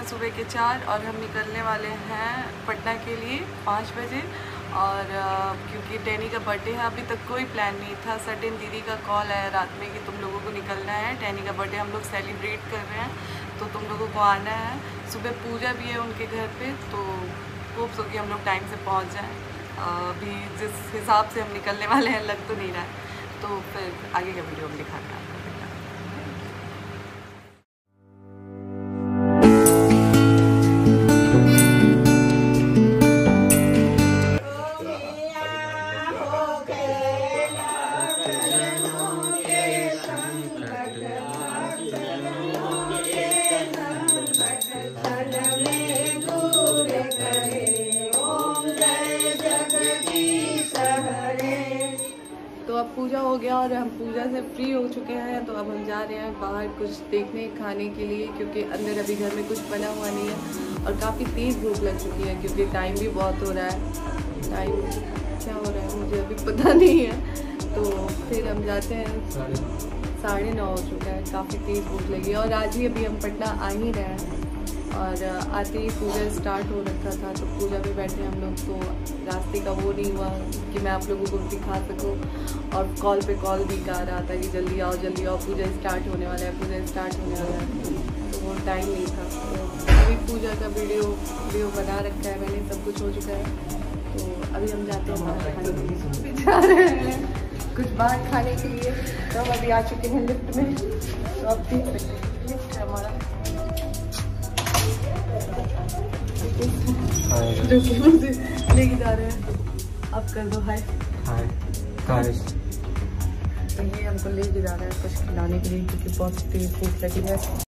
सुबह के 4 और हम निकलने वाले हैं पटना के लिए 5 बजे। और क्योंकि टैनी का बर्थडे है, अभी तक कोई प्लान नहीं था। सडन दीदी का कॉल आया रात में कि तुम लोगों को निकलना है, टैनी का बर्थडे हम लोग सेलिब्रेट कर रहे हैं, तो तुम लोगों को आना है। सुबह पूजा भी है उनके घर पे, तो होप सो कि हम लोग टाइम से पहुंच जाएं। अभी जिस हिसाब से हम निकलने वाले हैं लग तो नहीं रहा है, तो फिर आगे का वीडियो हम दिखाते हैं आपको। तो अब पूजा हो गया और हम पूजा से फ्री हो चुके हैं, तो अब हम जा रहे हैं बाहर कुछ देखने खाने के लिए, क्योंकि अंदर अभी घर में कुछ बना हुआ नहीं है और काफ़ी तेज़ भूख लग चुकी है, क्योंकि टाइम भी बहुत हो रहा है। टाइम क्या हो रहा है मुझे अभी पता नहीं है। तो फिर हम जाते हैं, 9:30 हो चुका है, काफ़ी तेज़ भूख लगी है। और आज ही अभी हम पटना आ ही रहे हैं और आते ही पूजा स्टार्ट हो रखा था, तो पूजा में बैठे हम लोग, तो रास्ते का वो नहीं हुआ कि मैं आप लोगों को दिखा सकूं। और कॉल पे कॉल भी कर रहा था कि जल्दी आओ पूजा स्टार्ट होने वाला है, पूजा स्टार्ट होने वाला है, तो वो टाइम नहीं था। तो अभी पूजा का वीडियो बना रखा है मैंने, सब कुछ हो चुका है। तो अभी हम जाते हैं बाहर खाने के लिए, जा रहे हैं कुछ बाहर खाने के लिए। तो हम अभी आ चुके हैं लिफ्ट में, तो आप देख सकते हैं लिफ्ट है हमारा, जो कि मुझे लेके जा रहे हैं। अब कर दो हाय गाइस। तो ये हमको लेके जा रहा है कुछ खिलाने के लिए, क्योंकि बहुत तेज भूख लगी है।